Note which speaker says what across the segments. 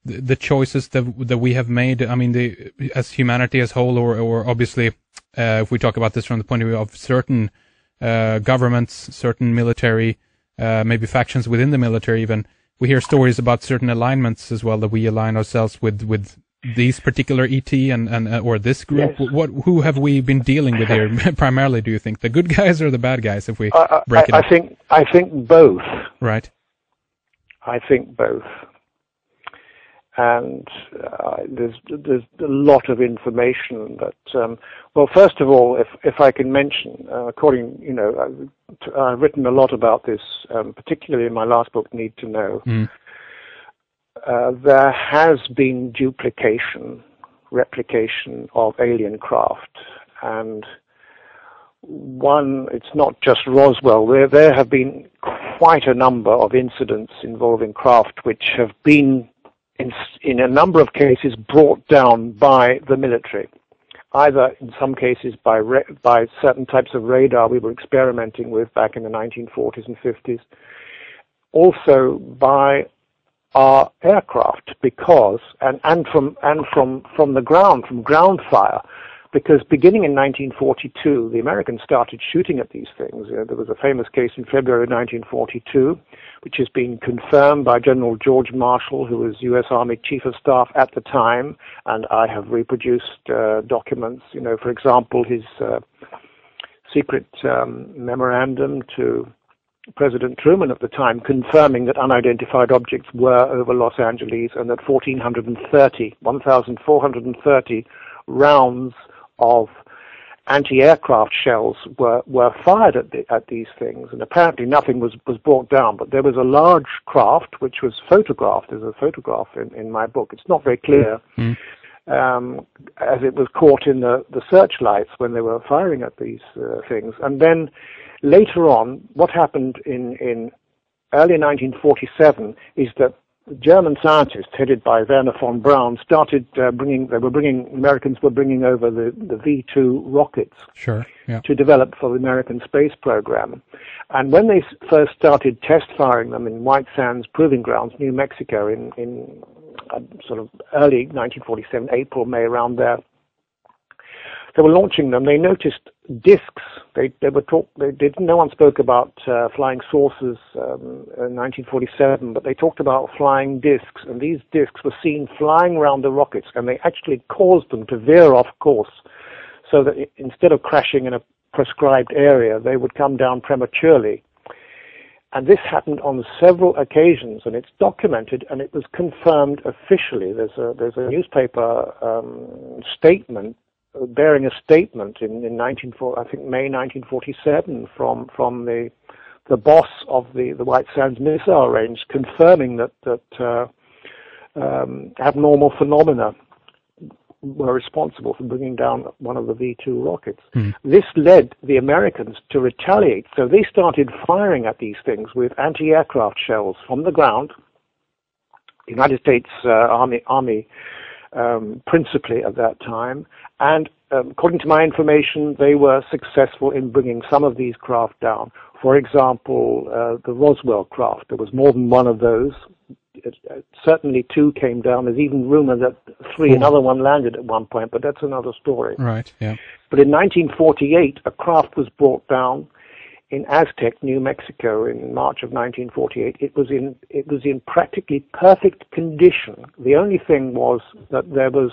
Speaker 1: the choices that we have made. I mean, as humanity as whole, or obviously, if we talk about this from the point of view of certain governments, certain military, maybe factions within the military, even we hear stories about certain alignments as well, that we align ourselves with these particular ET and or this group. Yes. Who have we been dealing with here primarily? Do you think the good guys or the bad guys? If we break it up,
Speaker 2: I think both.
Speaker 1: Right.
Speaker 2: I think both. And there's a lot of information that, well, first of all, if I can mention, I've written a lot about this, particularly in my last book, Need to Know. There has been replication of alien craft, and it's not just Roswell. There have been quite a number of incidents involving craft which have been, in a number of cases, brought down by the military, either in some cases by certain types of radar we were experimenting with back in the 1940s and 50s, also by our aircraft, because and from the ground, from ground fire, because beginning in 1942, the Americans started shooting at these things. There was a famous case in February 1942, which has been confirmed by General George Marshall, who was U.S. Army Chief of Staff at the time, and I have reproduced documents. For example, his secret memorandum to President Truman at the time, confirming that unidentified objects were over Los Angeles, and that 1,430 rounds of anti-aircraft shells were fired at these things, and apparently nothing was brought down. But there was a large craft which was photographed. There's a photograph in my book. It's not very clear, as it was caught in the searchlights when they were firing at these things. And then later on, what happened in early 1947 is that German scientists, headed by Werner von Braun, started Americans were bringing over the V-2 rockets to develop for the American space program. And when they first started test firing them in White Sands Proving Grounds, New Mexico, in sort of early 1947, April, May, around there, they were launching them. They noticed discs. No one spoke about flying saucers in 1947, but they talked about flying discs, and these discs were seen flying around the rockets, and they actually caused them to veer off course, so that instead of crashing in a prescribed area, they would come down prematurely. And this happened on several occasions, and it's documented, and it was confirmed officially. There's a newspaper statement bearing a statement in May 1947 from the boss of the White Sands missile range, confirming that abnormal phenomena were responsible for bringing down one of the V-2 rockets. This led the Americans to retaliate, so they started firing at these things with anti-aircraft shells from the ground. The United States Army principally at that time, and according to my information, they were successful in bringing some of these craft down. For example, the Roswell craft, there was more than one of those. Certainly 2 came down. There's even rumor that 3, another one landed at one point, but that's another story.
Speaker 1: Right, yeah.
Speaker 2: But in 1948, a craft was brought down in Aztec, New Mexico, in March of 1948. It was in practically perfect condition. The only thing was that there was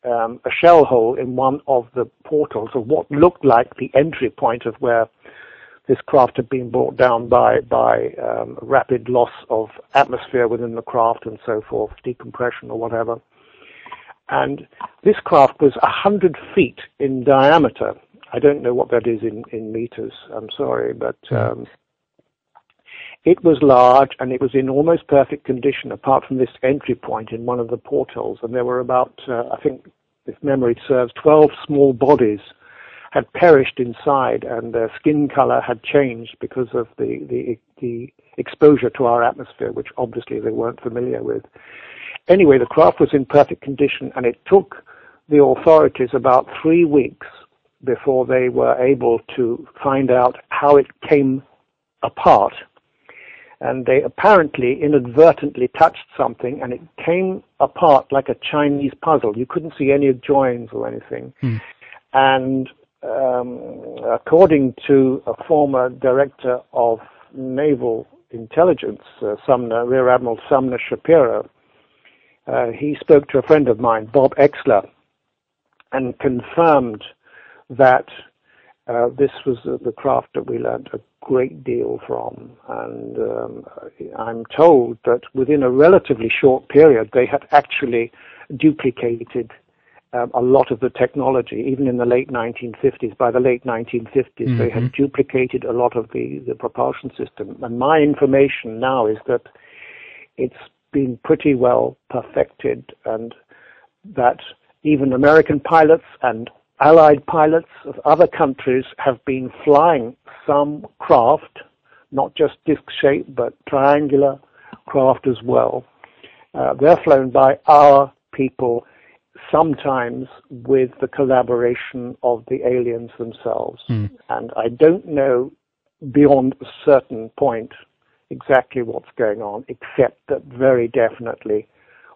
Speaker 2: a shell hole in one of the portals of what looked like the entry point of where this craft had been brought down by rapid loss of atmosphere within the craft and so forth, decompression or whatever. And this craft was 100 feet in diameter. I don't know what that is in meters, I'm sorry, but it was large, and it was in almost perfect condition, apart from this entry point in one of the portals. And there were about, I think, if memory serves, 12 small bodies had perished inside, and their skin color had changed because of the exposure to our atmosphere, which obviously they weren't familiar with. Anyway, the craft was in perfect condition, and it took the authorities about 3 weeks before they were able to find out how it came apart. And they apparently inadvertently touched something, and it came apart like a Chinese puzzle. You couldn't see any joins or anything. And according to a former director of naval intelligence, Rear Admiral Sumner Shapiro, he spoke to a friend of mine, Bob Exler, and confirmed that this was the craft that we learned a great deal from. And I'm told that within a relatively short period, they had actually duplicated a lot of the technology, even in the late 1950s. By the late 1950s, they had duplicated a lot of the propulsion system. And my information now is that it's been pretty well perfected, and that even American pilots and Allied pilots of other countries have been flying some craft, not just disc-shaped, but triangular craft as well. They're flown by our people, sometimes with the collaboration of the aliens themselves. And I don't know beyond a certain point exactly what's going on, except that very definitely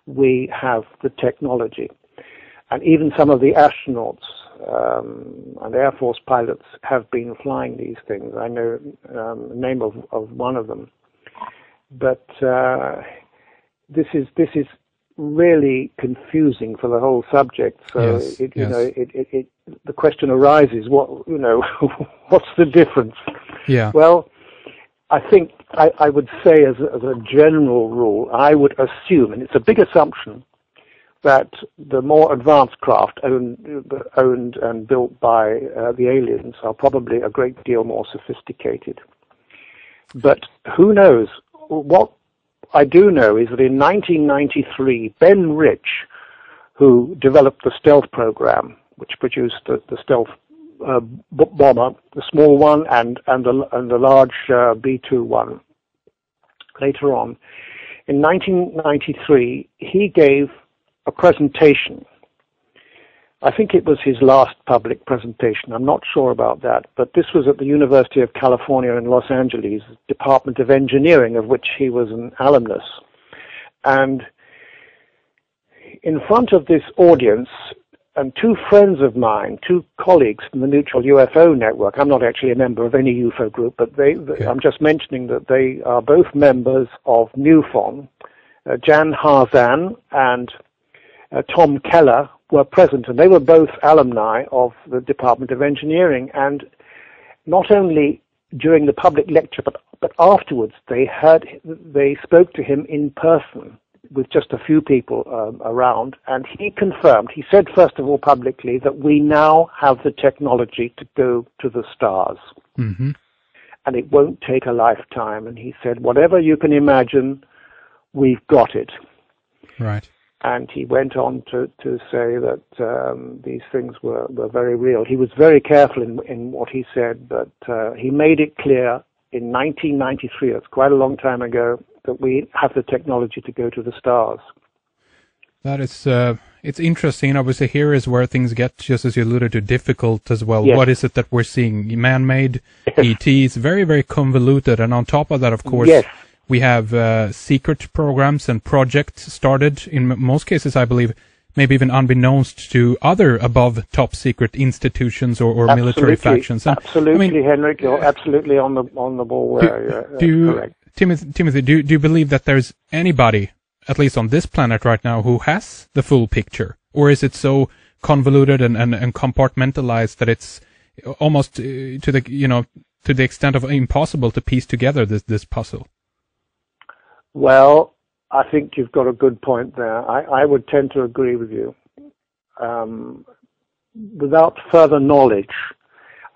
Speaker 2: we have the technology. And even some of the astronauts and Air Force pilots have been flying these things. I know the name of one of them. But this is really confusing for the whole subject. So the question arises: what's the difference?
Speaker 1: Yeah.
Speaker 2: Well, I think I would say as a general rule, I would assume, and it's a big assumption, that the more advanced craft owned and built by the aliens are probably a great deal more sophisticated. But who knows? What I do know is that in 1993, Ben Rich, who developed the stealth program, which produced the stealth bomber, the small one and the large B-2 one, later on, in 1993, he gave a presentation. I think it was his last public presentation. I'm not sure about that, but this was at the University of California in Los Angeles, Department of Engineering, of which he was an alumnus. And in front of this audience, and two friends of mine, two colleagues from the Neutral UFO Network, I'm not actually a member of any UFO group, but I'm just mentioning that they are both members of MUFON, Jan Harzan and Tom Keller were present, and they were both alumni of the Department of Engineering. And not only during the public lecture, but afterwards, they spoke to him in person with just a few people around, and he confirmed. He said, first of all, publicly, that we now have the technology to go to the stars, and it won't take a lifetime. And he said, whatever you can imagine, we've got it.
Speaker 1: Right.
Speaker 2: And he went on to say that these things were very real. He was very careful in what he said, but he made it clear in 1993, that's quite a long time ago, that we have the technology to go to the stars.
Speaker 1: That is, it's interesting. Obviously, here is where things get, just as you alluded to, difficult as well.
Speaker 2: Yes.
Speaker 1: What is it that we're seeing? Man-made, ETs, very, very convoluted. And on top of that, of course, we have secret programs and projects started, in most cases, I believe, maybe even unbeknownst to other above top secret institutions or military factions. And,
Speaker 2: absolutely, Henrik, you're absolutely on the ball there. Correct.
Speaker 1: Timothy, do you believe that there's anybody, at least on this planet right now, who has the full picture? Or is it so convoluted and compartmentalized that it's almost to the extent of impossible to piece together this puzzle?
Speaker 2: Well, I think you've got a good point there. I would tend to agree with you. Without further knowledge,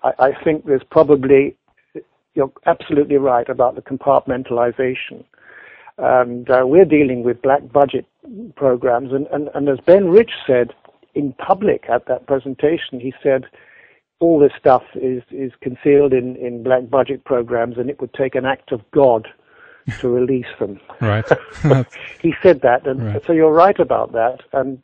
Speaker 2: I think there's probably, you're absolutely right about the compartmentalization. And we're dealing with black budget programs. And as Ben Rich said in public at that presentation, he said, all this stuff is concealed in black budget programs, and it would take an act of God to release them.
Speaker 1: Right.
Speaker 2: He said that, and so you're right about that. And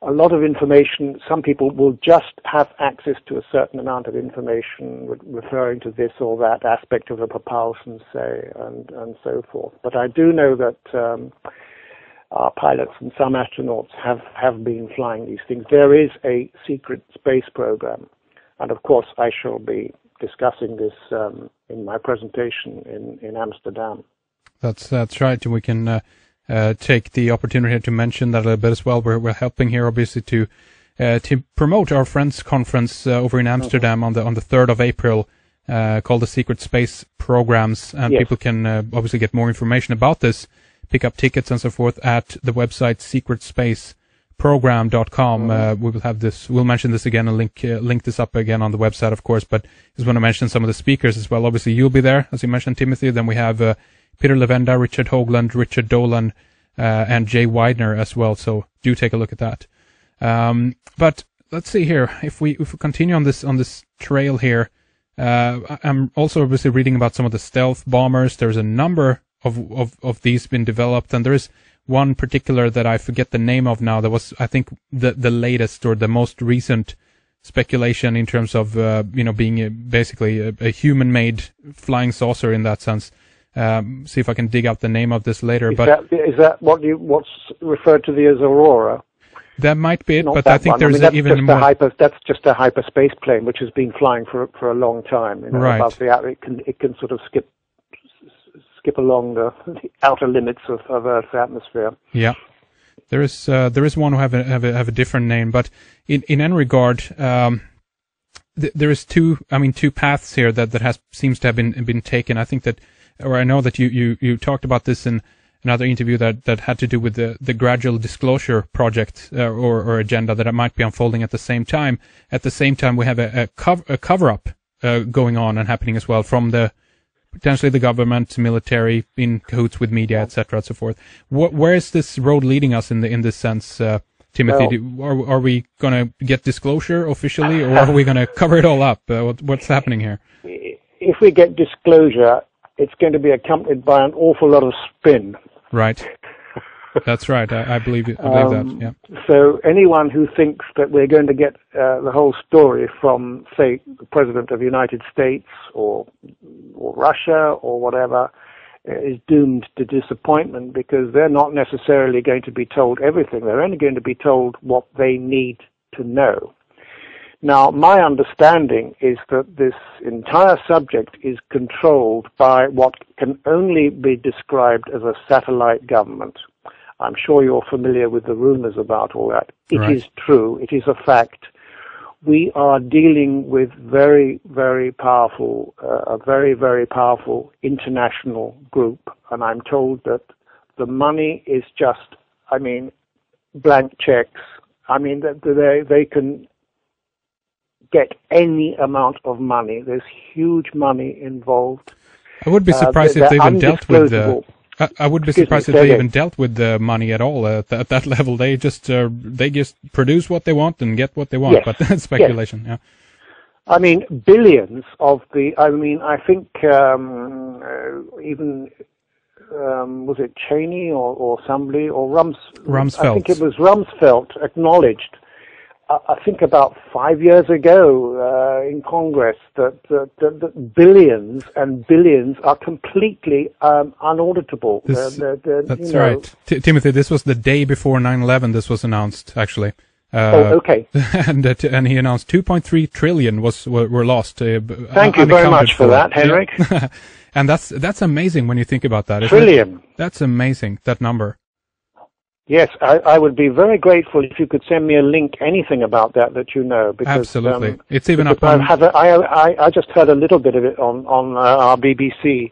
Speaker 2: a lot of information. Some people will just have access to a certain amount of information referring to this or that aspect of the propulsion, say, and so forth. But I do know that our pilots and some astronauts have been flying these things. There is a secret space program, and of course I shall be discussing this in my presentation in Amsterdam. That's
Speaker 1: right. We can take the opportunity to mention that a little bit as well. We're helping here, obviously, to promote our Friends Conference over in Amsterdam on the 3rd of April, called the Secret Space Programs, and people can obviously get more information about this, pick up tickets and so forth at the website secretspaceprogram.com. We will have this. We'll mention this again and link this up again on the website, of course. But just want to mention some of the speakers as well. Obviously, you'll be there, as you mentioned, Timothy. Then we have Peter Levenda, Richard Hoagland, Richard Dolan, and Jay Widener as well. So do take a look at that. But let's see here. If we continue on this trail here, I'm also obviously reading about some of the stealth bombers. There's a number of these been developed, and there is one particular that I forget the name of now. That was, I think, the latest or the most recent speculation in terms of being basically a human-made flying saucer in that sense. See if I can dig out the name of this later. Is
Speaker 2: that what's referred to as Aurora?
Speaker 1: That might be it, but I think there's even more.
Speaker 2: That's just a hyperspace plane which has been flying for a long time.
Speaker 1: Right.
Speaker 2: Above it can sort of skip along the outer limits of Earth's atmosphere.
Speaker 1: Yeah, there is one who have a different name, but in any regard, there is two paths here that seems to have been taken. I think that. Or I know that you talked about this in another interview that had to do with the gradual disclosure project or agenda that might be unfolding at the same time. At the same time, we have a cover-up going on and happening as well from potentially the government, military, in cahoots with media, etc., and so forth. Where is this road leading us in this sense, Timothy? Well, are we going to get disclosure officially, or are we going to cover it all up? What's happening here?
Speaker 2: If we get disclosure, it's going to be accompanied by an awful lot of spin.
Speaker 1: Right. That's right. I believe that. Yeah.
Speaker 2: So anyone who thinks that we're going to get the whole story from, say, the President of the United States or Russia or whatever is doomed to disappointment, because they're not necessarily going to be told everything. They're only going to be told what they need to know. Now, my understanding is that this entire subject is controlled by what can only be described as a satellite government. I'm sure you're familiar with the rumors about all that. It is true. It is a fact. We are dealing with very, very powerful, a very, very powerful international group. And I'm told that the money is just, blank checks. That they can get any amount of money. There's huge money involved.
Speaker 1: I would be surprised if they even dealt with the. I would be surprised if they even dealt with the money at all at that level. They just produce what they want and get what they want. Yes. But that's speculation.
Speaker 2: Yes. Yeah. Billions of the. I think even was it Cheney or somebody or
Speaker 1: Rumsfeld?
Speaker 2: I think it was Rumsfeld acknowledged. I think about 5 years ago in Congress that billions and billions are completely unauditable.
Speaker 1: That's right. Timothy, this was the day before 9/11. This was announced, actually.
Speaker 2: Okay.
Speaker 1: And he announced 2.3 trillion were lost.
Speaker 2: Thank you very much for that, Henrik.
Speaker 1: Yeah. And that's amazing when you think about that.
Speaker 2: Trillion.
Speaker 1: That's amazing, that number.
Speaker 2: Yes, I would be very grateful if you could send me a link, anything about that you know. Because,
Speaker 1: absolutely. It's even up on...
Speaker 2: I just heard a little bit of it on our BBC.